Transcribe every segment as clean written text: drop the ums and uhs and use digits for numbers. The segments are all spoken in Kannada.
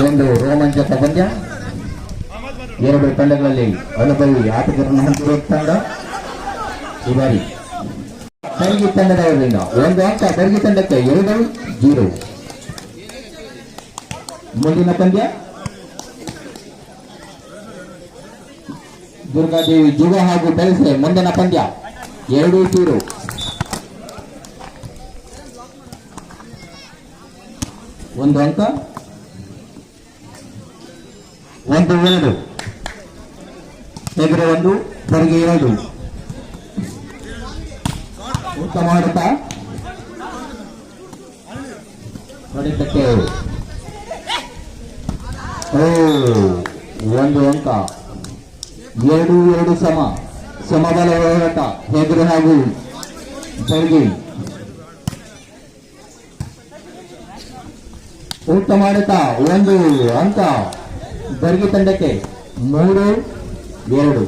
ಒಂದು ರೋಮಾಂಚಕ ಪಂದ್ಯ. ಎರಡು ತಂಡಗಳಲ್ಲಿ ಅನುಭವಿ ಆಟಗಾರರನ್ನು ಹೊಂದಿರುವ ತಂಡ. ಈ ಬಾರಿ ಬರ್ಗಿ ತಂಡದವರಿಂದ ಒಂದು ಅಂಕ ಬರ್ಗಿ ತಂಡಕ್ಕೆ 2-0. ಮುಂದಿನ ಪಂದ್ಯ ದುರ್ಗಾದೇವಿ ಜುಗ ಹಾಗೂ ಬೆಳಸೆ. ಮುಂದಿನ ಪಂದ್ಯ 2-0. ಒಂದು ಅಂಕ 1-2. ಎದುರು 1 ಬರ್ಗಿ 2. ಉತ್ತಮ ಆಡುತ್ತಾ ಹೊಡೆತಕ್ಕೆ ಒಂದು ಅಂಕ. 2-2 ಸಮಬಲ ಹೋರಾಟ ಹೆಗರು ಹಾಗೂ ಬೆಳಗ್ಗೆ. ಉತ್ತಮ ಆಡುತ್ತಾ 1 ಅಂಕ ಬರ್ಗಿ ತಂಡಕ್ಕೆ 3-2.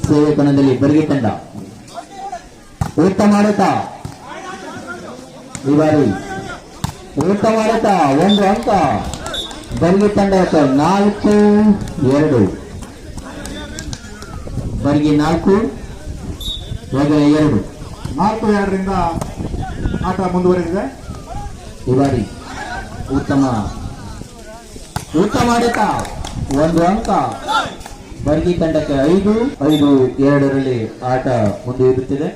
ಸೇವೆಕಣದಲ್ಲಿ ಬರ್ಗಿ ತಂಡ. ಉತ್ತಮ ಆಡುತ್ತಾ ಈ ಬಾರಿ ಉತ್ತಮ ಆಡುತ್ತಾ 1 ಅಂಕ ಬರ್ಗಿ ತಂಡಕ್ಕೆ 4-2. ಬರ್ಗಿ 4 2. 4-2ರಿಂದ ಆಟ ಮುಂದುವರೆದಿದೆ. ಈ ಬಾರಿ ಉತ್ತಮ ಆಡುತ್ತಾ 1 ಅಂಕ ಬರ್ಗಿ ತಂಡಕ್ಕೆ 5-2ರಲ್ಲಿ ಆಟ ಮುಂದುವರಿಯುತ್ತಿದೆ.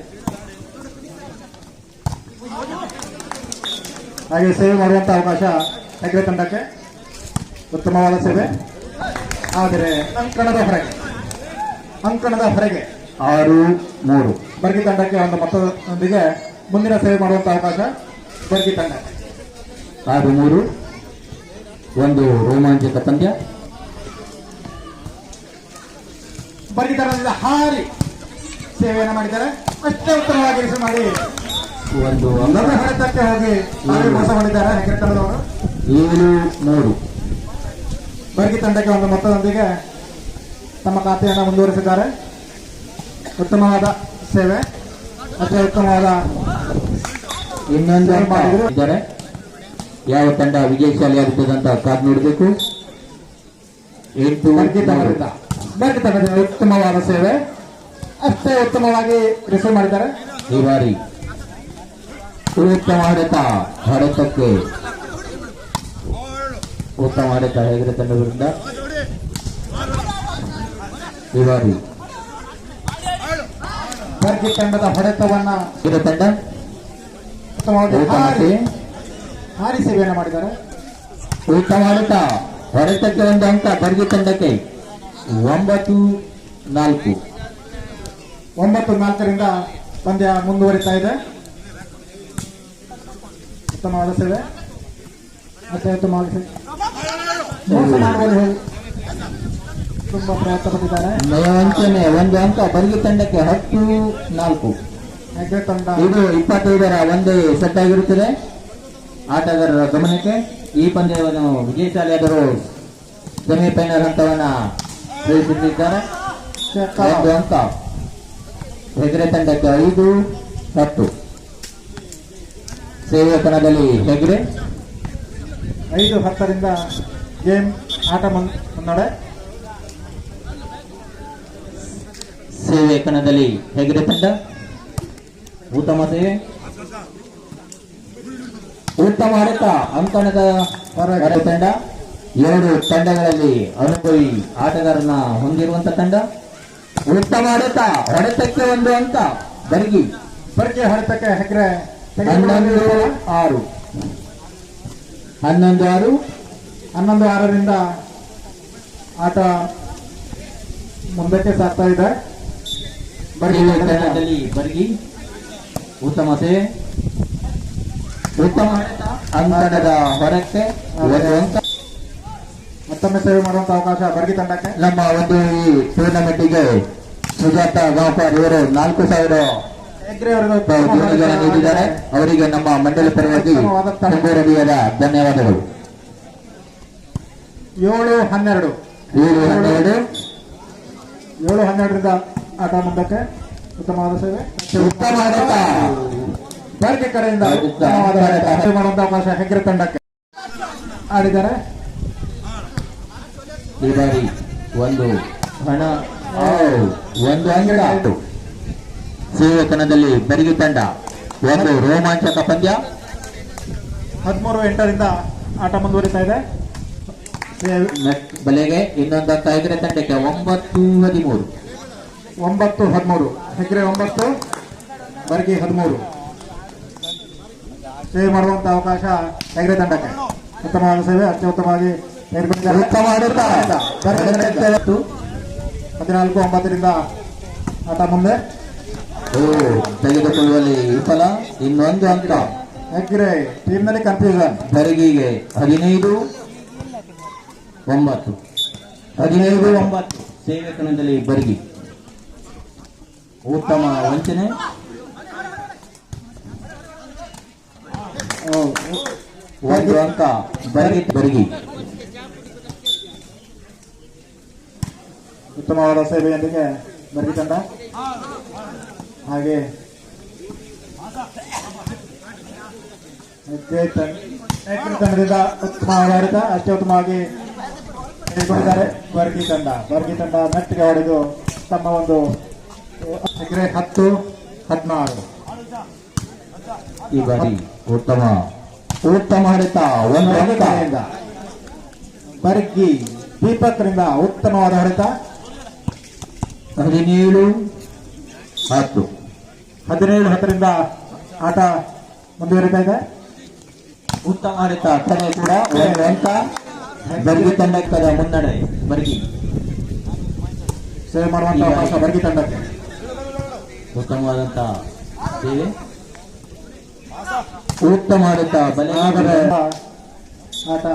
ಹಾಗೆ ಸೇವೆ ಮಾಡುವಂತ ಅವಕಾಶ ಹೆಗ್ರೆ ತಂಡಕ್ಕೆ. ಉತ್ತಮವಾದ ಸೇವೆ, ಆದರೆ ಅಂಕಣದ ಹೊರಗೆ 6-3 ಬರ್ಗಿ ತಂಡಕ್ಕೆ ಒಂದು ಮೊತ್ತದೊಂದಿಗೆ ಮುಂದಿನ ಸೇವೆ ಮಾಡುವಂತ ಅವಕಾಶ ಬರ್ಗಿ ತಂಡಕ್ಕೆ. 6-3 ಒಂದು ರೋಮಾಂಚಕ ಪಂದ್ಯ. ಬರ್ಗಿ ತಂಡದಿಂದ ಹಾರಿ ಸೇವೆಯನ್ನು ಮಾಡಿದ್ದಾರೆ. ಅಷ್ಟೇ ಉತ್ತಮವಾಗಿ ರಿಸೀವ್ ಮಾಡಿ ಒಂದು ಹೊಡೆತಕ್ಕೆ ಹೋಗಿ ಮೋಸ ಮಾಡಿದ್ದಾರೆ ಹೆಗ್ರೆ ತಂಡದವರು. 7-3 ಬರ್ಗಿ ತಂಡಕ್ಕೆ ಒಂದು ಮೊತ್ತದೊಂದಿಗೆ ತಮ್ಮ ಖಾತೆಯನ್ನು ಮುಂದುವರಿಸಿದ್ದಾರೆ. ಉತ್ತಮವಾದ ಸೇವೆ, ಅಷ್ಟೇ ಉತ್ತಮವಾದ ಇನ್ನೊಂದು ಮಾಡಿದ್ದಾರೆ. ಯಾವ ತಂಡ ವಿಜಯಶಾಲಿಯಾಗುತ್ತದೆ ಅಂತ ಕಾದು ನೋಡಬೇಕು. ಬರ್ಗಿ ತಂಡದಿಂದ ಉತ್ತಮವಾದ ಸೇವೆ, ಅಷ್ಟೇ ಉತ್ತಮವಾಗಿ ರಿಸೀವ್ ಮಾಡಿದ್ದಾರೆ. ಈ ಬಾರಿ ಉತ್ತಮ ಹೊಡೆತಕ್ಕೆ ಉತ್ತಮ ಆಡಳಿತ ಹೆಗರೆ ತಂಡದಿಂದ ಈ ಬಾರಿ ಬರ್ಗಿ ತಂಡದ ಹೊಡೆತವನ್ನ ಹೆಗರೆ ತಂಡ ಉತ್ತಮವಾಗಿ ಹಾರಿ ಸೇವೆಯನ್ನು ಮಾಡಿದ್ದಾರೆ. ಉತ್ತಮ ಆಡಳಿತ ಹೊಡೆತಕ್ಕೆ 1 ಅಂಕ ಬರ್ಗಿ ತಂಡಕ್ಕೆ 9-4. 9-4ರಿಂದ ಪಂದ್ಯ ಮುಂದುವರಿತಾ ಇದೆ. ಉತ್ತಮವಾದ ಸೇವೆ, ಅಷ್ಟೇ ಉತ್ತಮವಾಗಿ ತುಂಬಾ ಪ್ರಯತ್ನ ಪಟ್ಟಿದ್ದಾರೆ. 1 ಅಂಕ ಬರ್ಗಿ ತಂಡಕ್ಕೆ 10-4. ಹೆಗ್ರೆ ತಂಡ ಇದು 25ರ ಒಂದೇ ಸೆಟ್ ಆಗಿರುತ್ತದೆ. ಆಟಗಾರರ ಗಮನಕ್ಕೆ ಈ ಪಂದ್ಯವನ್ನು ವಿಜಯಶಾಲಿಯಾದರು ಸೆಮಿಫೈನಲ್ ಹಂತವನ್ನು ಪ್ರವೇಶಿಸಿದ್ದಾರೆ. 1 ಅಂಕ ಹೆಗರೆ ತಂಡಕ್ಕೆ 5-10. ಸೇವೆ ಕಣದಲ್ಲಿ ಹೆಗರೆ 5-10ರಿಂದ ಗೇಮ್ ಆಟ ಮುನ್ನಡೆ. ಸೇವೆ ಕಣದಲ್ಲಿ ಹೆಗರೆ ತಂಡ ಉತ್ತಮ ಸೇವೆ, ಉತ್ತಮ ಆಡಳಿತ ಅಂಕಣದ ಹೊರಗಡೆ ತಂಡ. 2 ತಂಡಗಳಲ್ಲಿ ಅನುಭವಿ ಆಟಗಾರನ ಹೊಂದಿರುವಂತ ತಂಡ. ಉತ್ತಮ ಆಡಳಿತ ಹೊಡೆತಕ್ಕೆ 1 ಅಂಕ ಬರ್ಗಿ ಹೊಡೆತಕ್ಕೆ ಹೆಗ್ರೆ 11-6. 11-6ರಿಂದ ಆಟ ಮುಂದಕ್ಕೆ ಸಾಗ್ತಾ ಇದೆ. ಬರ್ಗಿ ಉತ್ತಮ ಸೇವೆ, ಉತ್ತಮ ಅಂಕಣದ ಹೊರಕ್ಕೆ 1 ಅಂಕ. ಮತ್ತೊಮ್ಮೆ ಸೇವೆ ಮಾಡುವಂತ ಅವಕಾಶ ಬರ್ಗಿ ತಂಡಕ್ಕೆ. ನಮ್ಮ ಒಂದು ಈ ಟೂರ್ನಮೆಂಟಿಗೆ ಸುಜಾತ ಗಾಂಪರ್ ಇವರು 4,000 ನೀಡಿದ್ದಾರೆ. ಅವರಿಗೆ ನಮ್ಮ ಮಂಡಳಿ ಪರವಾಗಿ ಹೃದಯದ ಧನ್ಯವಾದಗಳು. 7-12 7-12ರಿಂದ ಆಟ ಮುಂದಕ್ಕೆ ಉತ್ತಮವಾದ ಸೇವೆ ಉತ್ತಮ ಆಡಳಿತ. ಬರ್ಗೆ ಕಡೆಯಿಂದ ಉತ್ತಮವಾದ ಆಡಳಿತ ಮಾಡುವಂತ ಅವಕಾಶ ಹೆಗ್ಗರೆ ತಂಡಕ್ಕೆ ಆಡಿದ್ದಾರೆ. ಈ ಬಾರಿ ಒಂದು ಹಣ ಒಂದು ಅಂಕ. ಸೇವಕನದಲ್ಲಿ ಬರಿಗಿ ತಂಡ ಒಂದು ರೋಮಾಂಚಕ ಪಂದ್ಯ. 13-8ರಿಂದ ಆಟ ಮುಂದುವರಿತಾ ಇದೆ. ನೆಟ್ ಬಲೆಗೆ ಇನ್ನೊಂದು ಅಂಕ ಹೆಗರೆ ತಂಡಕ್ಕೆ 9-13. 9-13 ಹೆಗ್ರೆ 9 ಬರ್ಗಿ 13 ಸೇವೆ ಮಾಡುವಂತ ಅವಕಾಶ ಹೆಗ್ರೆ ತಂಡಕ್ಕೆ. ಉತ್ತಮವಾದ ಸೇವೆ ಅತ್ಯುತ್ತಮವಾಗಿ ತೆಗೆದುಕೊಂಡಿದ್ದಾರೆ. ಉತ್ತಮ ಆಡಳಿತ. 14-9ರಿಂದ ಆಟ ಮುಂದೆ. ತೆಗೆದುಕೊಳ್ಳುವಲ್ಲಿ ವಿಫಲ. ಇನ್ನೊಂದು ಅಂಕ ಹೆಗ್ರೆ ಟೀಮ್ನಲ್ಲಿ ಕನ್ಫ್ಯೂಷನ್. ಬರಿಗಿಗೆ 15-9. 15-9 ಸೇವಕನದಲ್ಲಿ ಬರಿಗಿ. ಉತ್ತಮ ವಂಚನೆ. ಒಂದು ಅಂಕ ಬರಿಗಿ. ಉತ್ತಮವಾದ ಸೇವೆಯೊಂದಿಗೆ ಬರ್ಗಿ ತಂಡ. ಹಾಗೆ ತಂಡದಿಂದ ಉತ್ತಮವಾದ ಆಡಳಿತ ಅಷ್ಟೇ ಉತ್ತಮವಾಗಿ ತೆಗೆದುಕೊಂಡಿದ್ದಾರೆ ಬರ್ಗಿ ತಂಡ. ಬರ್ಗಿ ತಂಡ ನೆಟ್ಟಿಗೆ ಹೊಡೆದು ತಮ್ಮ ಒಂದು ಹೆಗ್ರೆ 10-16. ಈ ಬಾರಿ ಉತ್ತಮ ಆಡಳಿತ. ಒಂದು ಅಂಕ ಬರ್ಗಿ ದೀಪಕ್ರಿಂದ ಉತ್ತಮವಾದ ಆಡಳಿತ. 17-10. 17-10ರಿಂದ ಆಟ ಮುಂದುವರಿತಾ ಇದೆ. ಉತ್ತಮ ಆಡಳಿತ. ಕಡೆ ಕೂಡ ಒಂದು ಅಂಕ ಬರ್ಗಿ ತಂಡಕ್ಕದ ಮುನ್ನಡೆ. ಬರ್ಗಿ ಸೇವೆ ಮಾಡುವಂತ ಅವಕಾಶ ಬರ್ಗಿ ತಂಡಕ್ಕೆ. ಉತ್ತಮವಾದಂತ ಸೇವೆ. ಉತ್ತಮ ಆಡಳಿತ. ಬಲೆ ಆಟ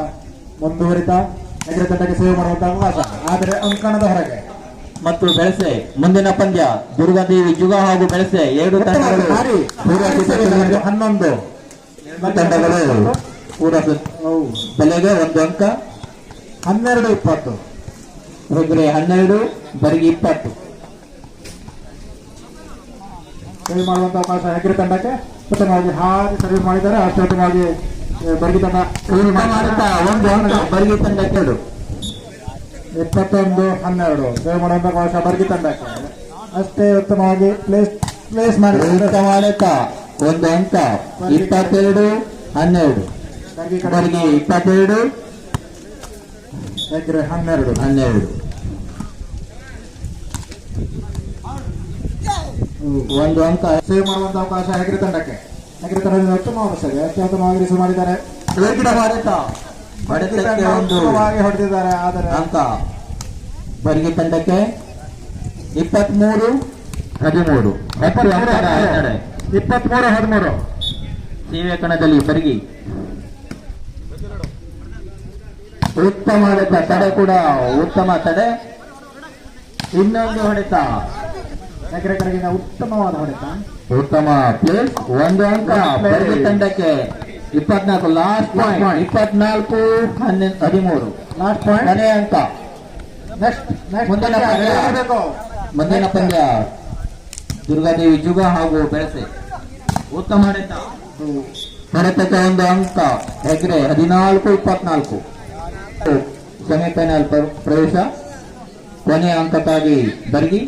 ಮುಂದುವರಿತಾ ಹೆಗ್ರೆ ತಂಡಕ್ಕೆ ಸೇವೆ ಮಾಡುವಂತ ಅವಕಾಶ, ಆದರೆ ಅಂಕಣದ ಹೊರಗೆ. ಮತ್ತು ಬೆಳಸೆ ಮುಂದಿನ ಪಂದ್ಯ ದುರ್ಗಾದೇವಿ ಜುಗ ಹಾಗೂ ಬೆಳಸೆ 2 ತಂಡಗಳು 11 ತಂಡಗಳು ಬಲೆಗೆ ಒಂದು ಅಂಕ. 12-20 ಹೆಗ್ರೆ 12 ಬರಿಗಿ 20. ಸೇವೆ ಮಾಡುವಂತ ಅವಕಾಶ ಹೆಗ್ರೆ ತಂಡಕ್ಕೆ. ಉತ್ತಮವಾಗಿ ಹಾರಿ ಸರ್ವಿಸ್ ಮಾಡಿದ್ದಾರೆ. ಅಷ್ಟೇ ಉತ್ತಮವಾಗಿ ಬರ್ಗಿ ತಂಡ ಒಂದು ಅಂಕ ಬರಿಗಿ ತಂಡಕ್ಕೆ 21-12 ಸೇವೆ ಮಾಡುವಂತ ಅವಕಾಶ ಬರ್ಗಿ ತಂಡಕ್ಕೆ. ಅಷ್ಟೇ ಉತ್ತಮವಾಗಿ ಪ್ಲೇಸ್ ಮಾಡಿ ಉತ್ತಮ ಆಡಳಿತ. ಒಂದು ಅಂಕ 22-12. ಬರಿಗಿ 22 ಹೆಗ್ರೆ 12. ಒಂದು ಅಂಕ ಸೇವ್ ಮಾಡುವಂತ ಅವಕಾಶ ಹೆಗ್ರೆ ತಂಡಕ್ಕೆ. ಹೆಗ್ರೆ ತಂಡದಿಂದ ಉತ್ತಮವಾದ ಸೇವೆ ಅಷ್ಟೇ ಉತ್ತಮವಾಗಿ ರಿಸೀವ್ ಮಾಡಿದ್ದಾರೆ. ಹೊಡೆತಕ್ಕೆ ಒಂದು ಉತ್ತಮವಾಗಿ ಹೊಡೆದಿದ್ದಾರೆ. ಆದರೆ ಅಂಕ ಬರಿಗಿ ತಂಡಕ್ಕೆ 23-13. 23-13 ಸೇವೆಕಣದಲ್ಲಿ ಬರಿಗಿ. ಉತ್ತಮ ಹೊಡೆತ. ತಡೆ ಕೂಡ ಉತ್ತಮ ತಡೆ. ಇನ್ನೊಂದು ಹೊಡೆತ ಹೆಗ್ರೆ ಕಡೆಗಿಂದ ಉತ್ತಮವಾದ ಹೊಡೆತ. ಉತ್ತಮ ಪ್ಲೇಸ್. ಒಂದು ಅಂಕ ಬರಿಗಿ ತಂಡಕ್ಕೆ. 24 ಲಾಸ್ಟ್ ಪಾಯಿಂಟ್. 24-13 last point. ಕೊನೆಯ ಅಂಕ. ಮುಂದಿನ ಪಂದ್ಯ ದುರ್ಗಾದೇವಿ ಜುಗ ಹಾಗೂ ಬೆಳಸೆ. ಉತ್ತಮ ಹೊಡೆತ. ಹೊಡೆತಕ್ಕೆ ಒಂದು ಅಂಕ ಹೆಗ್ರೆ 14-24. ಸೆಮಿಫೈನಲ್ ಪ್ರವೇಶ. ಕೊನೆಯ ಅಂಕಕ್ಕಾಗಿ ಬರ್ಗಿ.